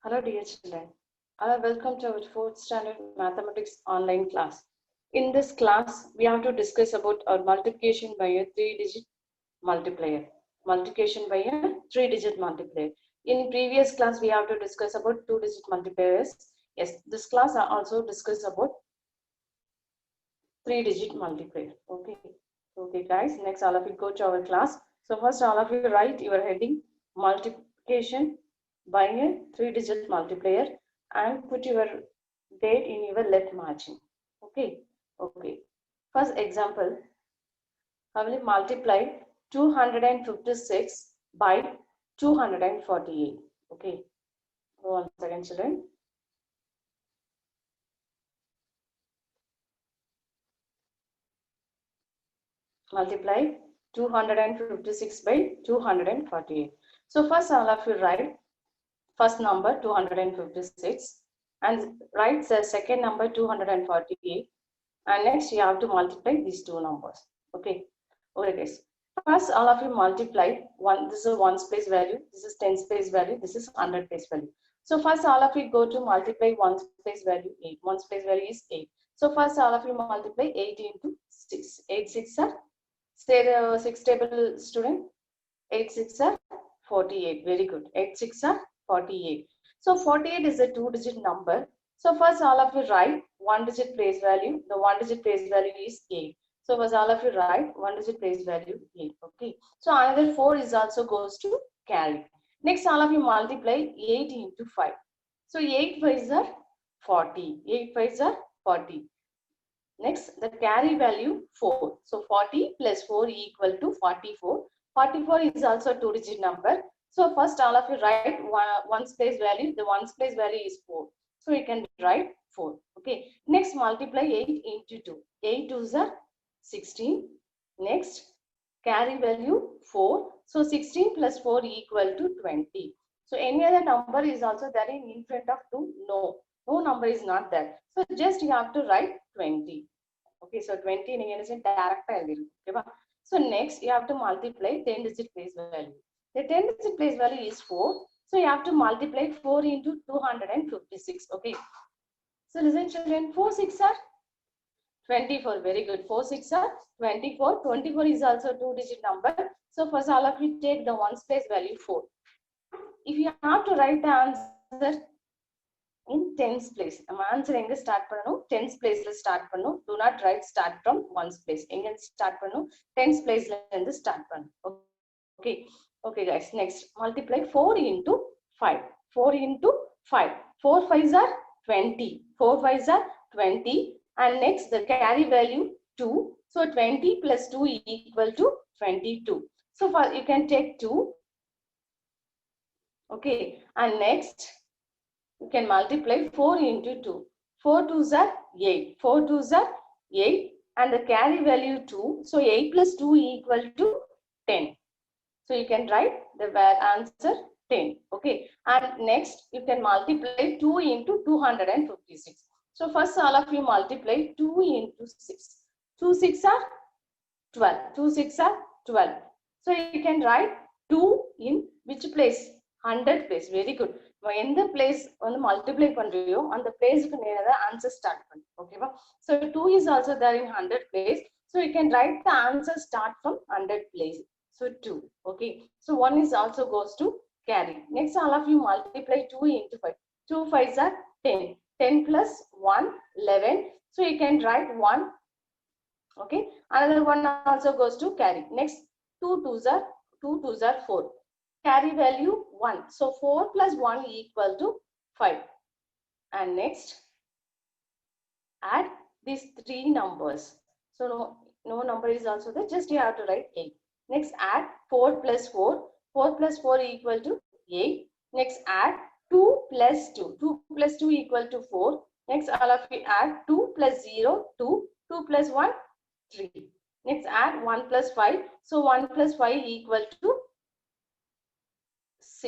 Hello dear children. Welcome to our 4th standard mathematics online class. In this class, we have to discuss about our multiplication by a 3-digit multiplier. Multiplication by a 3-digit multiplier. In previous class, we have to discuss about 2-digit multipliers. Yes, this class I also discuss about 3-digit multiplier. Okay guys, next all of you go to our class. So first all of you write your heading multiplication by a 3-digit multiplier and put your date in your left margin. Okay. First example, I will multiply 256 by 248. Okay, go on second children. Multiply 256 by 248. So first all of you write first number 256 and write the second number 248, and next you have to multiply these two numbers. Okay guys, first all of you multiply one. This is ones place value, this is tens place value, this is 100 place value. So first all of you go to multiply ones place value 8. Ones place value is 8. So first all of you multiply 8 into 6. 8 6 are, say the 6 table student, 8 6 are 48. Very good. 8 6 are 48. So 48 is a 2-digit number. So first all of you write 1-digit place value. The 1-digit place value is 8. So first all of you write 1-digit place value 8. Okay. So another 4 is also goes to carry. Next all of you multiply 8 into 5. So 8 5s are 40. 8 5s are 40. Next, the carry value 4. So 40 plus 4 equal to 44. 44 is also a 2-digit number. So first all of you write ones place value. The ones place value is 4. So you can write 4. Okay. Next, multiply 8 into 2. 8 2s are 16. Next, carry value 4. So 16 plus 4 equal to 20. So any other number is also there in front of 2? No. No number is not there. So just you have to write 20. Okay, so 20 in direct. Okay, so next you have to multiply 10-digit place value. The 10-digit place value is 4. So you have to multiply 4 into 256. Okay. So listen children, 4 6 are 24. Very good. 4 6 are 24. 24 is also a 2-digit number. So first all of you take the ones place value 4. If you have to write the answer in tens place, நம்ம answer எங்க start பண்ணனும்? tens placeல start பண்ணனும். Do not write start from ones place. எங்க start பண்ணனும்? tens placeல இருந்து start பண்ணனும். Okay guys, next multiply 4 into 5. 4 into 5. 4 5s are 20. 4 5s are 20, and next the carry value 2. So 20 plus 2 equal to 22. So you can take 2. Okay, and next you can multiply 4 into 2. 4 2s are 8. 4 2s are 8, and the carry value 2. So 8 plus 2 equal to 10. So you can write the answer 10. Okay, and next you can multiply 2 into 256. So first all of you multiply 2 into 6. 2 6 are 12. 2 6 are 12. So you can write 2 in which place? 100 place. Very good. எந்த place வந்து multiply பண்றியோ அந்த பிளேஸ்க்கு நேரா answer start பண்ணு. ஓகேவா? So 2 is also there in 100 place. So you can write the answer start from 100 place. So 2. Okay. So 1 is also goes to carry. Next all of you multiply 2 into 5. 2 5s are 10. 10 plus 1 11. So you can write 1. Okay. Another one also goes to carry. Next 2 2s are 4. Carry value 1. So 4 plus 1 equal to 5. And next add these 3 numbers. So no number is also there. Just you have to write 8. Next add 4 plus 4. 4 plus 4 equal to 8. Next add 2 plus 2. 2 plus 2 equal to 4. Next all of you add 2 plus 0 2. 2 plus 1 3. Next add 1 plus 5. So 1 plus 5 equal to 6.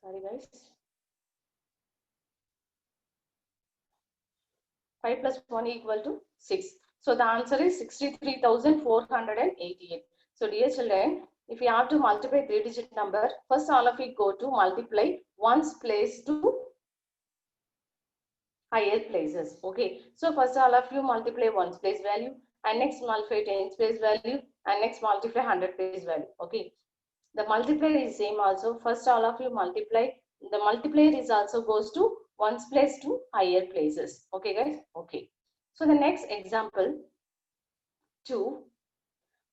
Sorry guys. 5 plus 1 equal to 6. So the answer is 63,488. So dear children, if you have to multiply 3-digit number, first all of you go to multiply ones place to higher places. Okay, so first all of you multiply ones place value, and next multiply tens place value, and next multiply 100 place value. Okay, the multiplier is same also. First all of you multiply, the multiplier is also goes to ones place to higher places. Okay guys, okay. So the next example, 2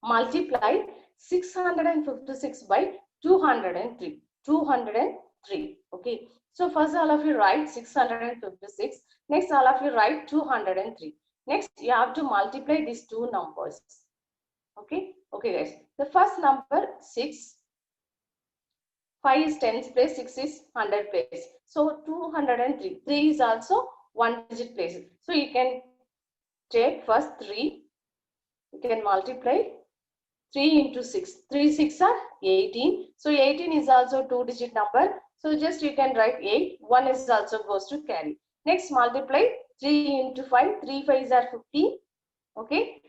multiply 656 by 203. 203. Okay. So first all of you write 656. Next all of you write 203. Next you have to multiply these two numbers. Okay. Okay guys. The first number 6. 5 is tens place, 6 is 100 place. So 203. 3 is also 1-digit place. So you can take first 3. You can multiply 3 into 6. 3 6 are 18. So 18 is also 2-digit number. So just you can write 8. 1 is also goes to carry. Next multiply 3 into 5. 3 5s are 15. Okay.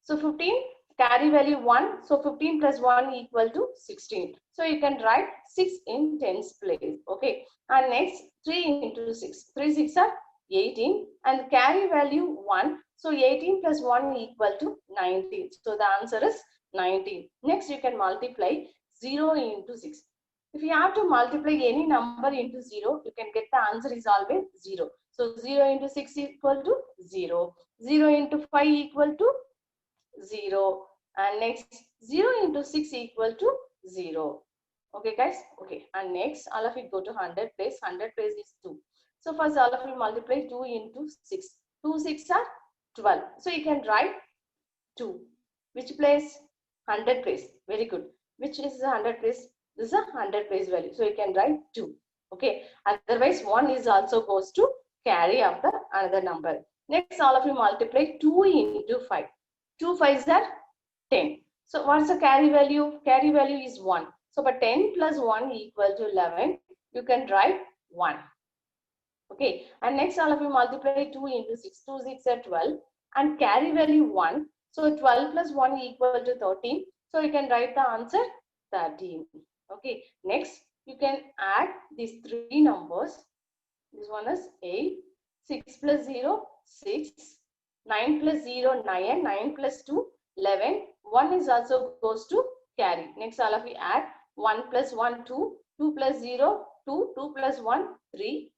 So 15 carry value 1. So 15 plus 1 equal to 16. So you can write 6 in tens place. Okay. And next 3 into 6. 3 6 are 18 and carry value 1. So 18 plus 1 equal to 19. So the answer is 19. Next you can multiply 0 into 6. If you have to multiply any number into 0, you can get the answer is always 0. So 0 into 6 equal to 0. 0 into 5 equal to 0. And next 0 into 6 equal to 0. Okay guys, okay. And next all of you go to 100 place. 100 place is 2. So first all of you multiply 2 into 6. 2 6 are 12. So you can write 2. Which place? 100 place. Very good. Which is the 100 place? This is a 100 place value. So you can write 2. Okay. Otherwise 1 is also goes to carry of the another number. Next all of you multiply 2 into 5. 2 5s are 10. So what's the carry value? Carry value is 1. So but 10 plus 1 equal to 11. You can write 1. Okay. And next all of you multiply 2 into 6. 2 6 are 12. And carry value 1. So 12 plus 1 equal to 13. So you can write the answer 13. Okay. Next you can add these three numbers. This one is 8. 6 plus 0, 6. 9 plus 0, 9. 9 plus 2, 11. 1 is also goes to carry. Next all of you add 1 plus 1, 2. 2 plus 0, 2. 2 plus 1, 3.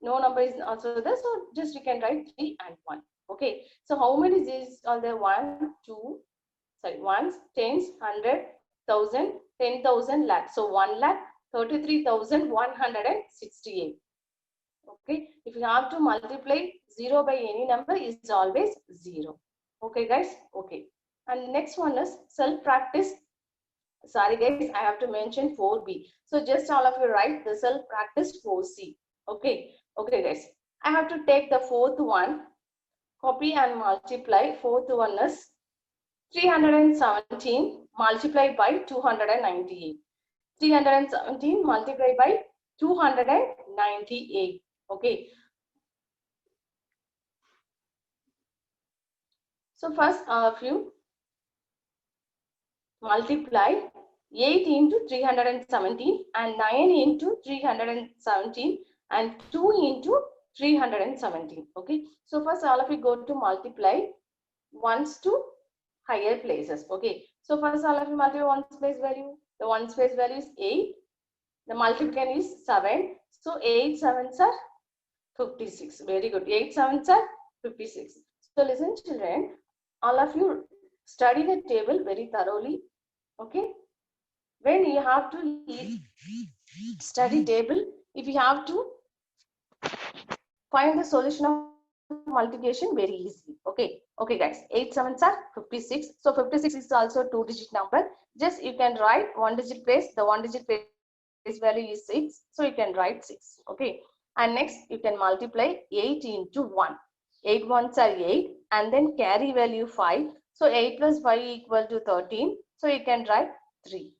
No number is also there. So just you can write 3 and 1. Okay. So how many zeros are there? 1, 2, sorry, ones, tens, 100, 1000, 10,000 lakh. So 1 lakh, 33,168. Okay. If you have to multiply 0 by any number, is always 0. Okay, guys. Okay. And next one is self-practice. Sorry, guys, I have to mention 4B. So just all of you write the self-practice 4C. Okay. Okay, guys. I have to take the fourth one, copy and multiply. Fourth one is 317 multiplied by 298. 317 multiplied by 298. Okay. So first all of you multiply 8 into 317 and 9 into 317 and 2 into 317. Okay. So first all of you go to multiply ones to higher places. Okay. So first all of you multiply ones place value. The ones place value is 8. The multiplication is 7. So 8 sevens are 56. Very good. 8 sevens are 56. So listen children, all of you study the table very thoroughly. Okay. When you have to study table, if you have to find the solution of multiplication very easily. Okay. Okay guys, 8 sevens are 56. So 56 is also 2-digit number. Just you can write 1-digit place. The 1-digit place value is 6. So you can write 6. Okay. And next you can multiply 8 into 1. 8 ones are 8 and then carry value 5. So 8 plus 5 equal to 13. So you can write 3.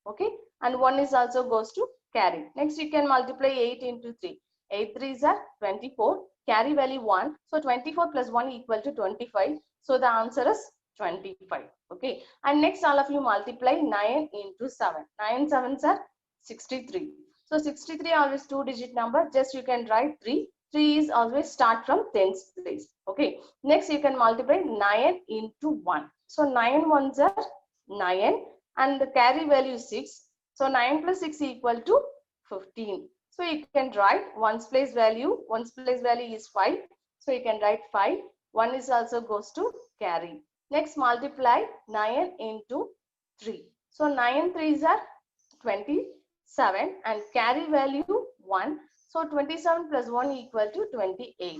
Okay. And 1 is also goes to carry. Next you can multiply 8 into 3. 8 3s are 24. Carry value 1. So 24 plus 1 equal to 25. So the answer is 25. Okay. And next all of you multiply 9 into 7. 9 sevens are 63. So 63 always 2-digit number. Just you can write 3. 3 is always start from tens place. Okay. Next you can multiply 9 into 1. So 9 ones are 9 and the carry value is 6. So 9 plus 6 equal to 15. So you can write ones place value. Ones place value is 5. So you can write 5. 1 is also goes to carry. Next multiply 9 into 3. So 9 threes are 27 and carry value 1. So 27 plus 1 equal to 28.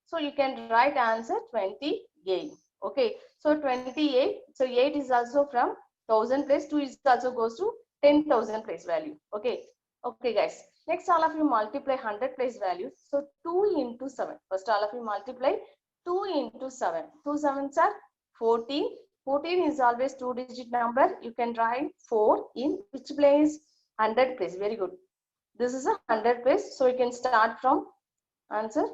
So you can write answer 28. Okay. So 28. So 8 is also from 1000 place. 2 is also goes to 10,000 place value. Okay. Okay guys. Next all of you multiply 100 place value. So 2 into 7. First all of you multiply 2 into 7. 2 sevens are 14. 14 is always 2-digit number. You can write 4 in which place? 100 place. Very good. This is a 100 place. So you can start from answer.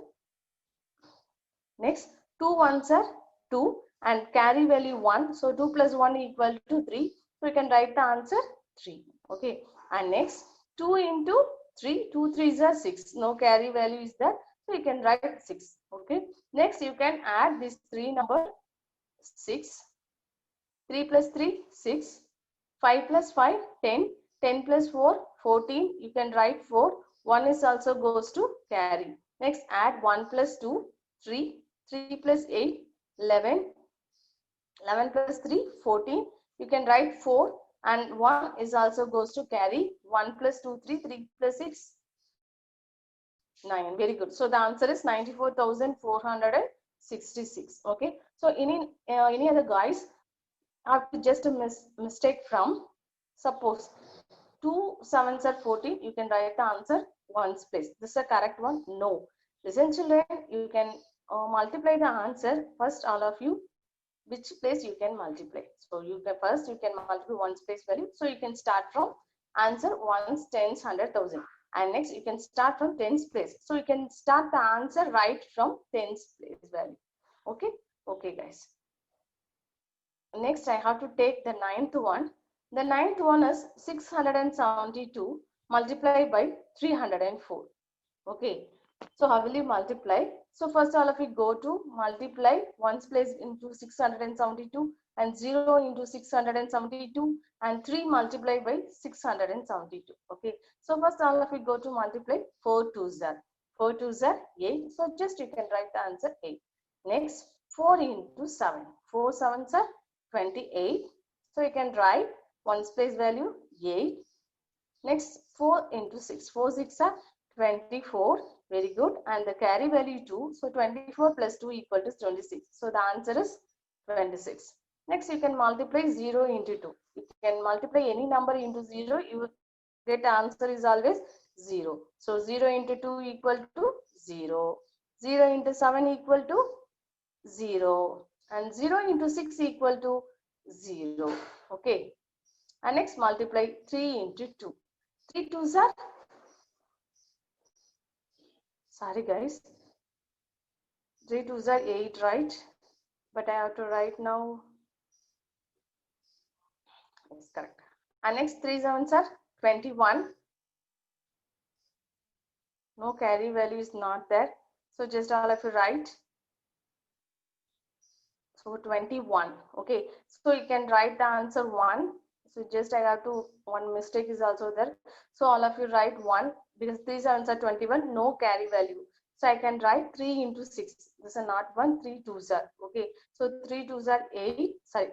Next, 2 ones are 2 and carry value 1. So 2 plus 1 equal to 3. So you can write the answer 3. Okay. And next, 2 into 3. 2 threes are 6. No carry value is there. So you can write 6. Okay. Next, you can add this 3 number 6. 3 plus 3, 6. 5 plus 5, 10. 10 plus 4, 14. You can write 4. 1 is also goes to carry. Next, add 1 plus 2, 3. 3 plus 8, 11. 11 plus 3, 14. You can write 4. And 1 is also goes to carry. 1 plus 2, 3. 3 plus 6, 9. Very good. So the answer is 94,466. Okay. So any other guys have to just a mistake from, suppose 2 sevens are 14. You can write the answer ones place. This is a correct one? No. Listen children, you can multiply the answer. First all of you, which place you can multiply. So you can first you can multiply ones place value. So you can start from answer ones, tens, 100,000. And next you can start from tens place. So you can start the answer right from tens place value. Okay. Okay guys. Next I have to take the ninth one. The ninth one is 672 multiplied by 304. Okay. So how will you multiply? So first all of you go to multiply ones place into 672 and 0 into 672 and 3 multiplied by 672. Okay. So first all of you go to multiply 4 2s are 4 2s are 8. So just you can write the answer 8. Next 4 into 7. 4 7s are 28. So you can write ones place value 8. Next 4 into 6. 4 6 are 24. Very good. And the carry value 2. So 24 plus 2 equal to 26. So the answer is 26. Next you can multiply 0 into 2. You can multiply any number into 0. You will get answer is always 0. So 0 into 2 equal to 0. 0 into 7 equal to 0. And 0 into 6 equal to 0. Okay. And next multiply 3 into 2. 3 2s are, sorry guys, 3 2s are 8, right? But I have to write now. Yes, correct. And next 3 sevens are 21. No carry value is not there. So just all of you write. So 21. Okay. So you can write the answer 1. So just I have to, one mistake is also there. So all of you write 1 because 3 sevens are 21. No carry value. So I can write 3 into 6. This is not 1. 3 2s are. Okay. So 3 2s are 8. Sorry.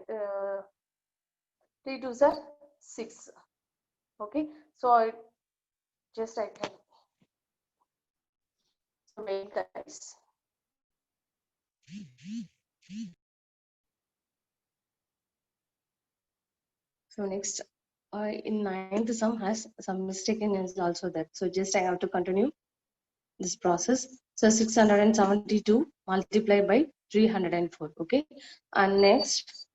3 2s are 6. Okay. So I can wait guys. So next, in ninth sum has some mistake in is also that. So just I have to continue this process. So 672 multiplied by 304. Okay. And next,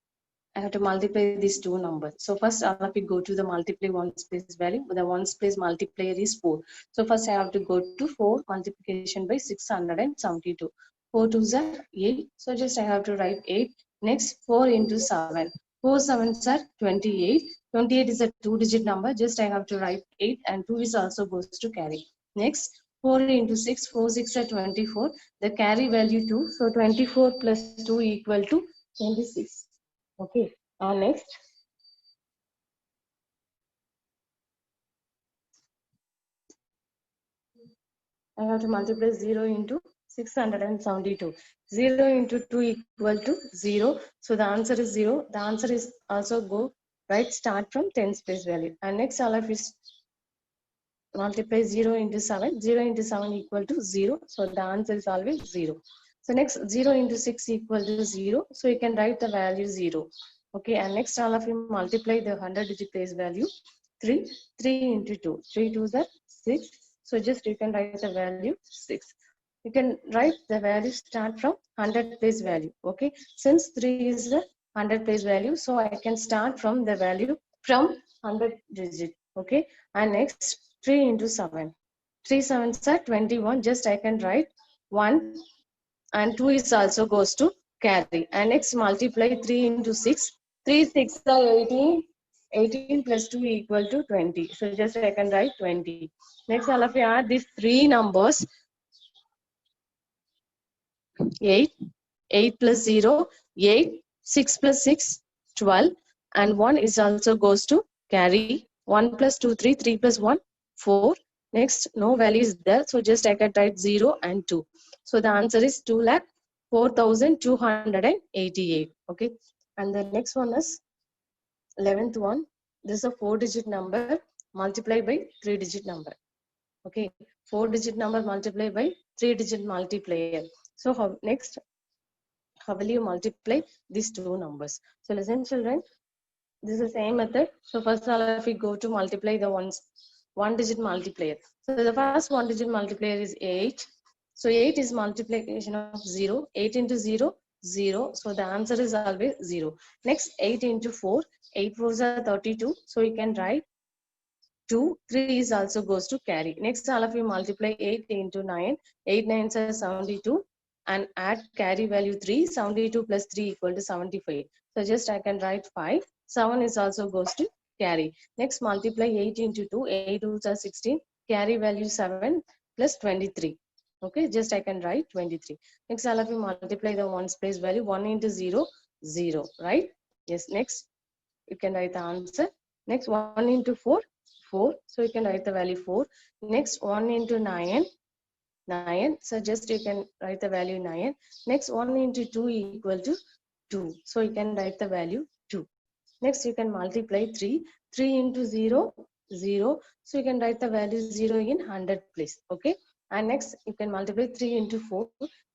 I have to multiply these two numbers. So first, all of you go to the multiply ones place value. The ones place multiplier is 4. So first, I have to go to 4 multiplication by 672. 4 2s are 8. So just I have to write 8. Next, 4 into 7. 4 sevens are 28. 28 is a two-digit number. Just I have to write 8 and 2 is also goes to carry. Next, 4 into 6. 4 6 are 24. The carry value 2. So 24 plus 2 equal to 26. Okay. Next, I have to multiply 0 into 672. 0 into 2 equal to 0. So the answer is 0. The answer is also go right start from tens place value. And next all of is multiply 0 into 7. 0 into 7 equal to 0. So the answer is always 0. So next 0 into 6 equal to 0. So you can write the value 0. Okay. And next all of you multiply the 100 digit place value 3. 3 into 2. 3 2s are 6. So just you can write the value 6. You can write the value start from 100 place value. Okay. Since 3 is the 100 place value. So I can start from the value from 100 digit. Okay. And next 3 into 7. 3 sevens are 21. Just I can write 1 and 2 is also goes to carry. And next multiply 3 into 6. 3 6 are 18. 18 plus 2 equal to 20. So just I can write 20. Next all of you add these three numbers. 8. 8 plus 0. 8. 6 plus 6. 12. And 1 is also goes to carry. 1 plus 2 3. 3 plus 1 4. Next, no value is there. So just I can write 0 and 2. So the answer is 2,04,288. Okay. And the next one is 11th one. This is a 4-digit number multiplied by 3-digit number. Okay. 4-digit number multiplied by 3-digit multiplier. So next, how will you multiply these two numbers? So listen children, this is the same method. So first all of you go to multiply the one digit multiplier. So the first one digit multiplier is 8. So 8 is multiplication of 0. 8 into 0, 0. So the answer is always 0. Next 8 into 4. 8 4s are 32. So you can write 2. 3 is also goes to carry. Next all of you multiply 8 into 9. 8 9s are 72. And add carry value 3. 72 plus 3 equal to 75. So just I can write 5. 7 is also goes to carry. Next multiply 8 into 2. 8 2s are 16. Carry value 7 plus 23. Okay, just I can write 23. Next all of you multiply the ones place value. 1 into 0, 0, right? Yes, next you can write the answer. Next 1 into 4, 4. So you can write the value 4. Next 1 into 9, 9. So just you can write the value 9. Next 1 into 2 equal to 2. So you can write the value 2. Next you can multiply 3. 3 into 0, 0. So you can write the value 0 in 100 place. Okay. And next you can multiply 3 into 4.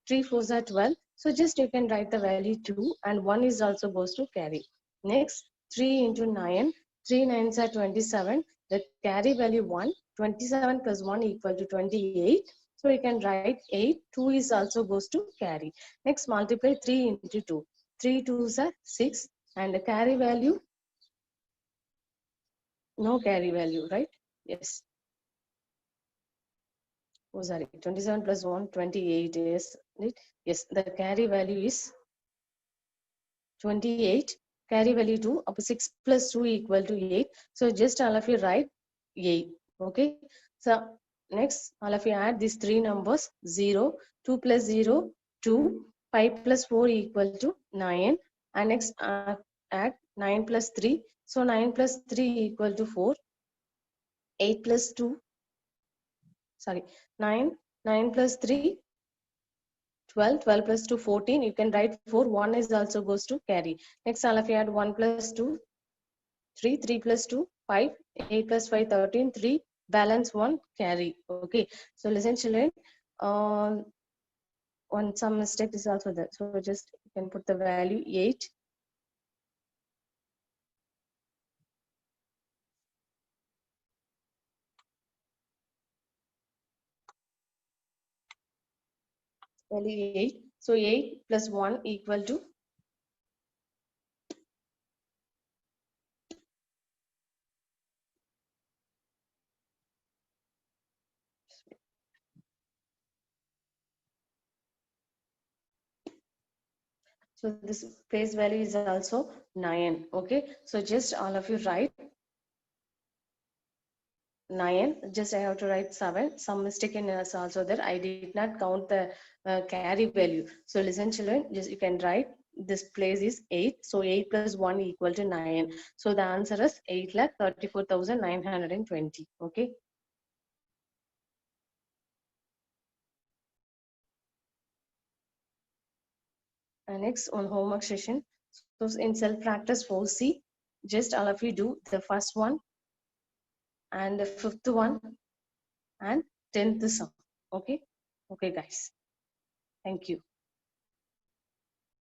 3 4s are 12. So just you can write the value 2 and 1 is also goes to carry. Next 3 into 9. 3 9s are 27. The carry value 1. 27 plus 1 equal to 28. So you can write 8. 2 is also goes to carry. Next multiply 3 into 2. 3 2s are 6. And the carry value, no carry value, right? Yes. Oh, sorry. 27 plus 1, 28 is it? Yes, the carry value is 28. Carry value 2. Up 6 plus 2 equal to 8. So just all of you write 8. Okay. So next, all of you add these three numbers 0, 2 plus 0, 2, 5 plus 4 equal to 9. And next, add 9 plus 3. So 9 plus 3 equal to 4. 8 plus 2, sorry, 9, 9 plus 3, 12, 12 plus 2, 14. You can write 4, 1 is also goes to carry. Next, all of you add 1 plus 2, 3, 3 plus 2, 5, 8 plus 5, 13, 3, balance 1, carry. Okay, so listen children, one some mistake is also there. So just you can put the value 8. Value 8. So 8 plus 1 equal to So this place value is also 9. Okay, so just all of you write 9. Just I have to write 7. Some mistake in us also there. I did not count the carry value. So listen children, just you can write this place is 8. So 8 plus 1 equal to 9. So the answer is 8,34,920. Okay. Next on homework session. So in self-practice 4C, just all of you do the first one and the fifth one and 10th sum. Okay. Okay guys. Thank you.